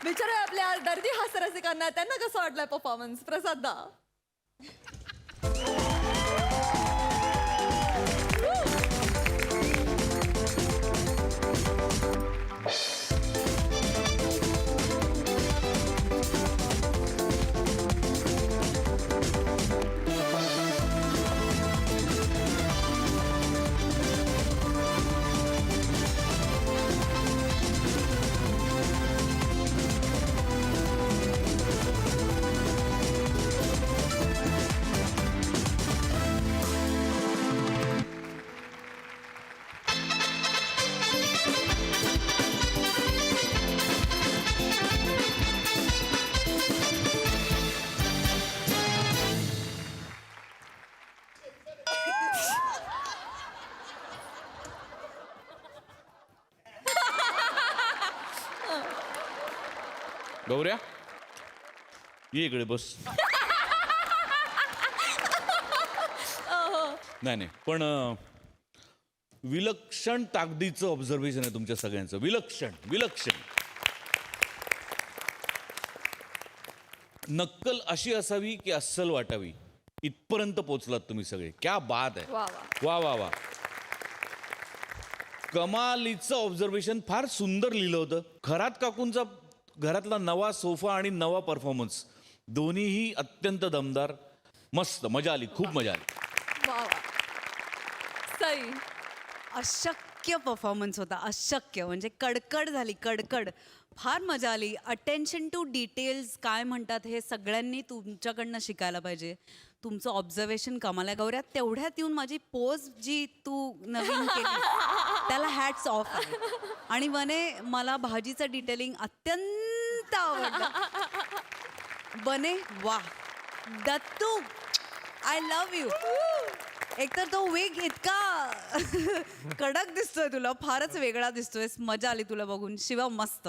विचारूया आपल्या दर्दी हास्यरसिकांना त्यांना कसं वाटलंय परफॉर्मन्स. प्रसाद दा. गौऱ्या ये इकडे बस. नाही नाही पण विलक्षण ताकदीचं ऑब्झर्वेशन आहे तुमच्या सगळ्यांचं. विलक्षण विलक्षण. नक्कल अशी असावी की अस्सल वाटावी इथपर्यंत पोचलात तुम्ही सगळे. क्या बात आहे. वा वा वा वा. कमालीचं ऑब्झर्वेशन. फार सुंदर लिहिलं होतं. खरात काकूंचा घरातला नवा सोफा आणि नवा परफॉर्मन्स दोन्हीही अत्यंत दमदार. मस्त मजा आली. खूप मजा आली. वा. सई. अशक्य परफॉर्मन्स होता. अशक्य म्हणजे कडकड झाली. कडकड. फार मजा आली. अटेन्शन टू डिटेल्स काय म्हणतात हे सगळ्यांनी तुमच्याकडनं शिकायला पाहिजे. तुमचं ऑब्झर्वेशन कमाल आहे गौऱ्या. तेवढ्यात येऊन माझी पोज जी तू नवीन केली त्याला हॅट्स ऑफ आहे. आणि वने मला भाजीचं डिटेलिंग अत्यंत आवडलं. बने वा. Dattu I love you. एकतर तो वेग इतका कडक दिसतोय तुला. फारच वेगळा दिसतोय. मजा आली तुला बघून. शिवा मस्त.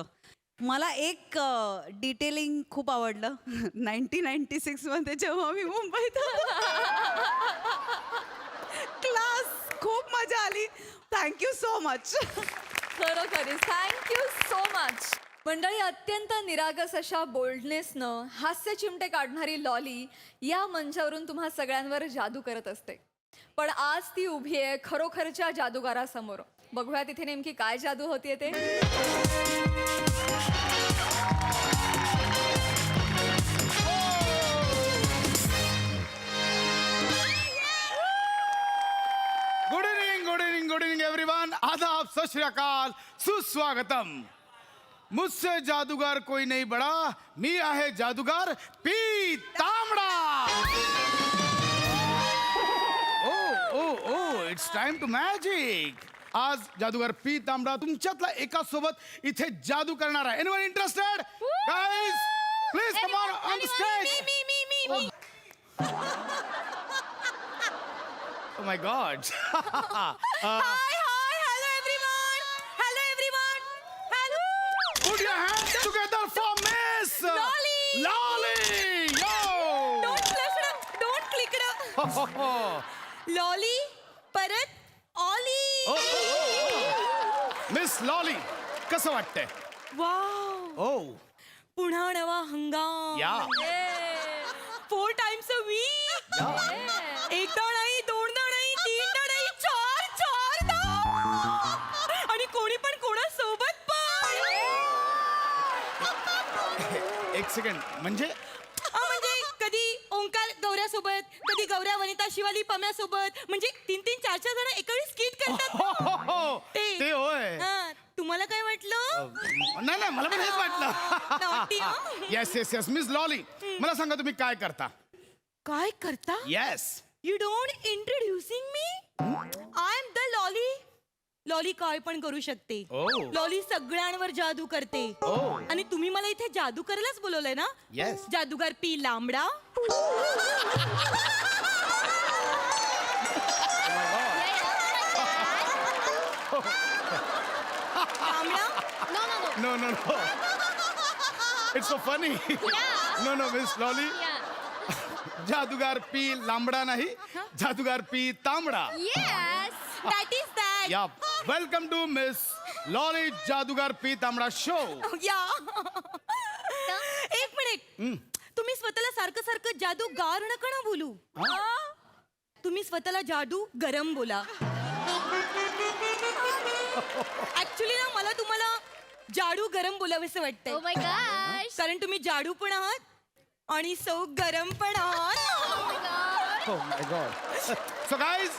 मला एक डिटेलिंग खूप आवडलं. 1996 मध्ये जेव्हा मी मुंबईत क्लास. खूप मजा आली. Thank you so much. खरोखरीच थँक्यू सो मच. मंडळी, अत्यंत निरागस अशा बोल्डनेसनं हास्य चिमटे काढणारी लॉली या मंचावरून तुम्हा सगळ्यांवर जादू करत असते. पण आज ती उभी आहे खरोखरच्या जादूगारासमोर. बघूया तिथे नेमकी काय जादू होतीये ते. Good evening good evening good evening everyone. आदाब, सत श्री अकाल, सुस्वागतम. मुझसे जादूगर कोई नहीं बड़ा. मी आहे जादूगार P Tambda. Oh oh oh it's time to magic. आज जादूगार पी तांबडा तुमच्यातला एका सोबत इथे जादू करणार आहे. Anyone interested? Guys please come on the stage. Oh my God. Put your hands together for Miss Lolly. Yo. Don't click. Lolly परत ऑली. मिस लॉली, कसं वाटतंय? वाव. ओ पुन्हा नवा हंगाम. या 4 times a week. एकदा नाही, दोनदा नाही, तीनदा नाही, चार आणि कोणी पण कोणासोबत पण. एक सेकंड. म्हणजे म्हणजे कधी ओंकार गौऱ्यासोबत, कधी गौऱ्या वनिता शिवाली पम्यासोबत. म्हणजे 3-3, 4-4 जण एकावेळी स्किट करतात. ते होय. तुम्हाला काय वाटलं? नाही नाही, मला पण हेच वाटलं. Yes yes yes. Miss lolly, मला सांगा तुम्ही काय करता? काय करता? Yes. You don't introducing me. I am the lolly. Lolly काय पण करू शकते. लॉली सगळ्यांवर जादू करते. आणि तुम्ही मला इथे जादू करायलाच बोलवलंय ना? येस. जादूगार P lambda. No, no, no. It's so funny. No, no, Miss Lolly. जादूगार पी लांबडा नाही, जादूगार पी तांबडा. Yes, that is that. या वेलकम टू मिस लॉली जादूगार पी तांबडा शो. या तुम्ही स्वतःला सारखं सारखं जादू गार नका ना बोलू तुम्ही स्वतःला जादू गरम बोला ऍक्च्युली ना मला तुम्हाला जाडू गरम बोलावंसं वाटतंय Oh my gosh. कारण तुम्ही जाडू पण आहात आणि सौ गरम पण आहात Oh my God. So guys,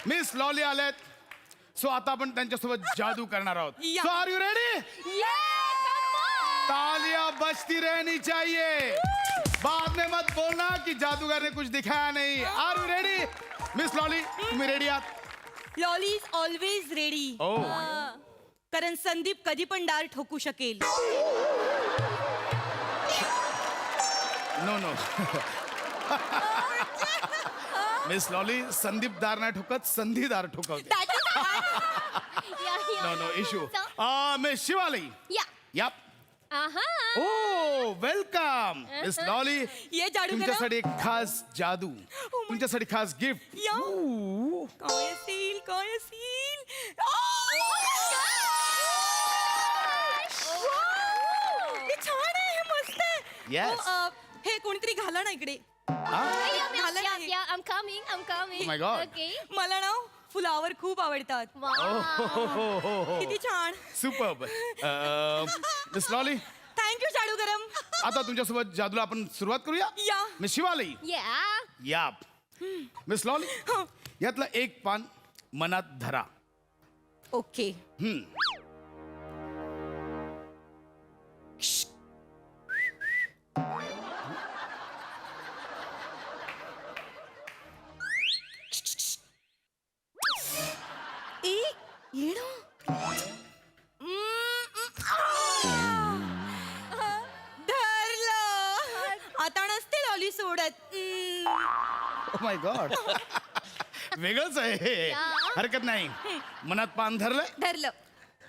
miss lolly आलेत. सो आता आपण त्यांच्यासोबत जादू करणार आहोत. Yeah. So are you ready? तालियां बजती रहनी चाहिए. बाद में मत बोलना कि जादूगर ने कुछ दिखाया नहीं. Are you ready? Miss Lolly, तुम्ही रेडी आहात? लॉली इज ऑलवेज रेडी कारण संदीप कधी पण डार ठोकू शकेल no no. Miss Lolly, Sandeep दार नाही ठोकत, संधी दार ठोकवते. No no issue. Miss Shivali. Yeah. Yep. Oh welcome miss Lolly. ये जादू तुमच्यासाठी एक खास जादू, तुमच्यासाठी खास गिफ्ट. या काय असेल काय असेल हे छान आहे हे मस्त आहे Yes. हे कोणतरी घाला ना इकडे Yeah, I'm coming. Oh my God. Okay. मला ना फुलावर खूप आवडतात Wow. किती छान सुपर्ब. मिस लॉली, थँक्यू जाडू गरम आता तुमच्यासोबत जादूला आपण सुरुवात करूया. या मिस शिवाली. Yeah. या मिस लॉली, यातलं एक पान मनात धरा. ओके धरलं आता नसते लॉली सोडत ओ माय गॉड. वेगळंच आहे हे. हरकत नाही. मनात पान धरलंय. धरलं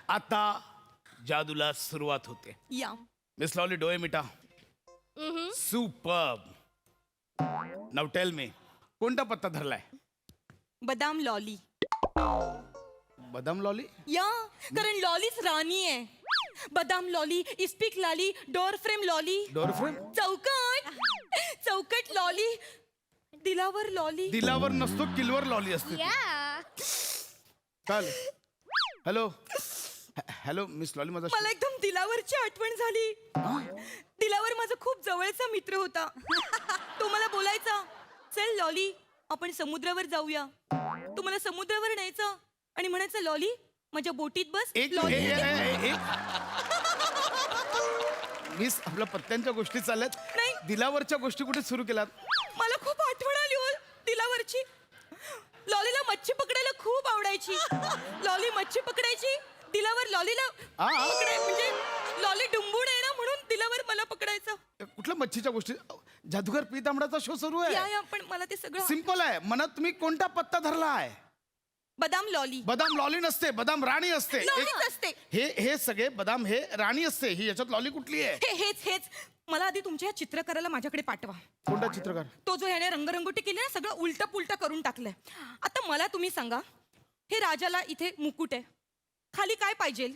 आता जादूला सुरुवात होते. या मिस लॉली, डोळे meta. Superb. Now tell me, कोणता पत्ता धरलाय? बदाम लॉली बदाम लॉली. या कारण लॉलीच राणी आहे बदाम लॉली इस्पिक Lolly door frame Lolly door frame. चौकट लॉली दिलावर लॉली दिलावर नसतो, किलवर लॉली असते. Yeah. चाल. हॅलो हॅलो मिस लॉली, माझा मला एकदम दिलावरची आठवण झाली दिलावर माझा खूप जवळचा मित्र होता तो मला बोलायचा चल लॉली आपण समुद्रावर जाऊया तो मला समुद्रावर न्यायचा आणि म्हणायचं लॉली माझ्या बोटीत बस एक लॉली मिस, आपल्या पत्त्यांच्या गोष्टी चालल्यात. नाही. दिलावरच्या गोष्टी कुठे सुरू केल्यात? मला खूप आठवण आली हो दिलावरची लॉलीला मच्छी पकडायला खूप आवडायची लॉली मच्छी पकडायची दिलावर लॉलीला म्हणजे लॉली डुंबून आहे ना म्हणून दिलावर मला पकडायचा कुठल्या मच्छीच्या गोष्टी? जादूगर पीतांबराचा शो सुरू या आहे. या पण मला ते सगळं सिंपल आहे. मनात तुम्ही कोणता पत्ता धरला आहे? बदाम लॉली बदाम लॉली नसते, बदाम राणी असते. लॉलीच असते हे सगळे बदाम हे राणी असते. ही याच्यात लॉली कुठली आहे? हेच मला आधी तुमच्या ह्या चित्रकाराला माझ्याकडे पाठवा कोणता चित्रकार? तो जो ह्याने रंगरंगोटी केली ना सगळं उलट पुलट करून टाकलंय आता मला तुम्ही सांगा हे राजाला इथे मुकुट आहे खाली काय पाहिजे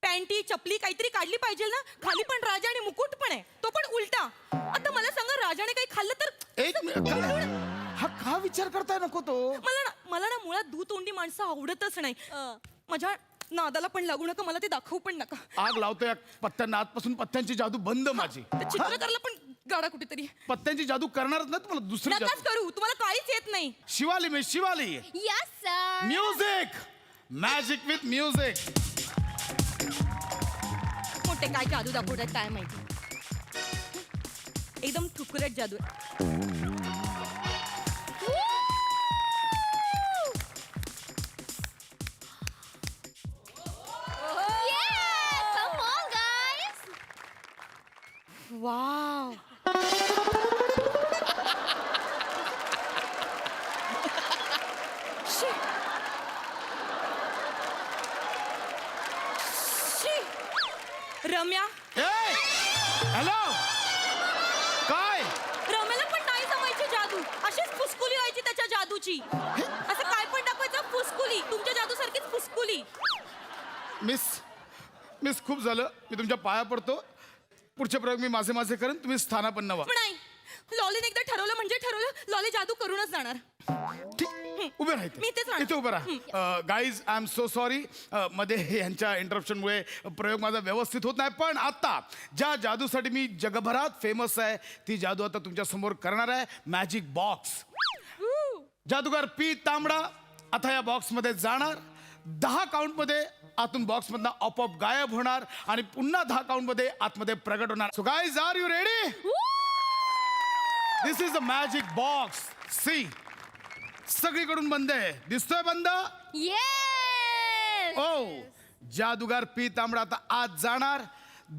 पॅन्टी चपली काहीतरी काढली पाहिजे ना खाली पण राजा आणि मुकुट पण आहे तो पण उलटा आता मला सांगा राजाने काही खाल्लं तर एक मिनिट. हा का विचार करताय नको तो? मला ना मुळात दूतोंडी माणसं आवडतच नाही माझ्या नादाला पण लागू नका मला ते दाखवू पण नका आग लावतोय पत्त्यांना. आजपासून पत्त्यांची जादू बंद माझी. त्या चित्रकाराला पण गाडा कुठेतरी पत्त्यांची जादू करणारच ना तुम्हाला दुसरी नकाच जादू. करू तुम्हाला काहीच येत नाही Shivali miss Shivali. Yes, sir. Music. Magic with music. मोठे काय जादू दाखवतात काय माहिती एकदम ठुकरट जादू आहे. Yeah, come on, guys. Wow she. She. Ramya hello काय? रम्याला पण नाही जमायची जादू अशीच फुसकुली व्हायची त्याच्या जादूची असं काय पण दाखवायचं फुसकुली तुमच्या जादू सारखीच फुसकुली मिस मिस खूप झालं. मी तुमच्या पाया पडतो. पुढचे प्रयोग मी माझे माझे करेन, तुम्ही स्थानापन्न व्हा. पण नाही, लॉलीने एकदा ठरवलं म्हणजे ठरवलं, लॉली जादू करूनच जाणार. ठीक, उभे राहते. मी इथेच राहणार. इथे उभे राहा. Guys I am so sorry, मध्ये यांच्या इंटरप्शनमुळे प्रयोग माझा व्यवस्थित होत नाही. पण आता ज्या जादूसाठी मी जगभरात फेमस आहे ती जादू आता तुमच्या समोर करणार आहे. Magic box. जादूगार पी तांबडा आता या बॉक्समध्ये जाणार. 10 काउंटमध्ये आतून बॉक्समधनं आपोआप गायब होणार आणि पुन्हा 10 काउंटमध्ये आतमध्ये प्रगट होणार. So guys, are you ready? This is a magic box. See, सगळीकडून बंद आहे. दिसतोय बंद? येस. ओ, जादूगार पी तांबडा आता आत जाणार,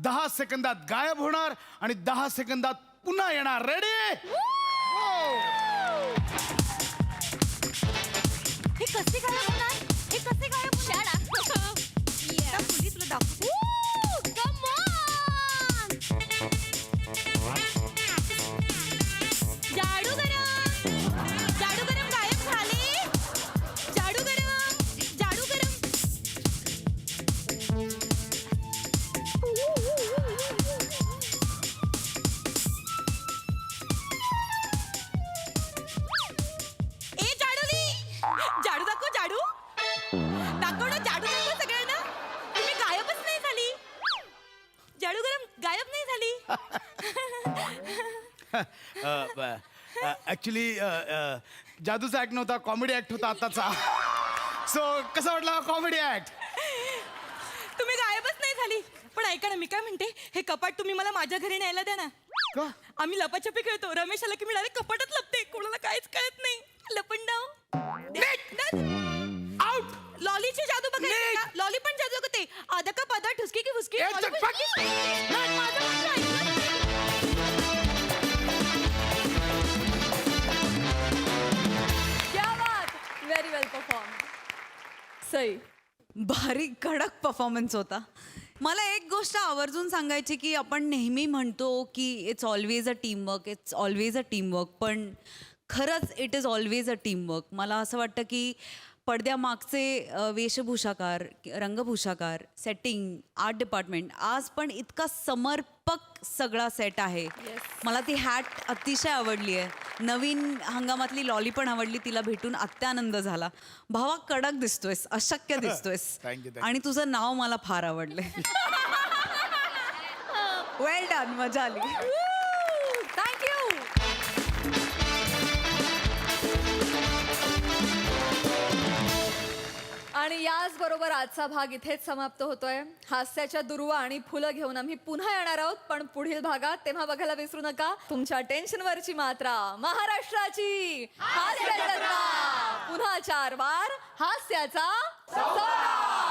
10 सेकंदात गायब होणार आणि 10 सेकंदात पुन्हा येणार. रेडी? हे कसे गायब होणार? हे कसे गायब होणार? आता मुली तुला दाखवते. जादू गरम गायब झाले. जादू गरम. ए जाडूली, जाडू दाखव. जाडू दाखव ना, जाडू दाखव सगळ्यांना. तुम्ही गायबच नाही झाली. जाडू गरम गायब नाही झाली. ऍक्च्युली जादूचा ऍक्ट नव्हता, कॉमेडी ऍक्ट होता आताचा. सो कसा वाटला कॉमेडी ऍक्ट? तुम्ही गायबच नाही झाली. पण ऐका ना, मी काय म्हणते, हे कपाट तुम्ही मला माझ्या घरी न्यायला द्या ना. का? आम्ही लपाछपी खेळतो. रमेश आला की मी डायरेक्ट कपाटात लपते, कोणाला काहीच कळत नाही. लपंडाव. आउट. लॉलीची जादू बघायची का? लॉली पण जादू करते. आधा का पादा, ठुसकी की फुसकी. ए, लॉली पण- चट, नाही, माझं म्हणणं ऐका. क्या बात. व्हेरी वेल परफॉर्म. सई. भारी कडक परफॉर्मन्स होता. मला एक गोष्ट आवर्जून सांगायची की आपण नेहमी म्हणतो की इट्स ऑलवेज अ टीमवर्क, पण खरंच it is always a teamwork. मला असं वाटतं की पडद्यामागचे वेशभूषाकार, रंगभूषाकार, सेटिंग, आर्ट डिपार्टमेंट, आज पण इतका समर्पक सगळा सेट आहे. मला ती हॅट अतिशय आवडली आहे. नवीन हंगामातली लॉली पण आवडली, तिला भेटून अत्यानंद झाला. भावा, कडक दिसतोयस, अशक्य दिसतोयस. Thank you. आणि तुझं नाव मला फार आवडलंय. वेल डन, मजा आली. थँक्यू. आणि याच बरोबर आजचा भाग इथेच समाप्त होतोय. हास्याच्या दुर्वा आणि फुलं घेऊन आम्ही पुन्हा येणार आहोत, पण पुढील भागात. तेव्हा बघायला विसरू नका तुमच्या टेन्शनवरची मात्रा, महाराष्ट्राची हास्य जत्रा. पुन्हा 4 वार हास्याचा सोहळा.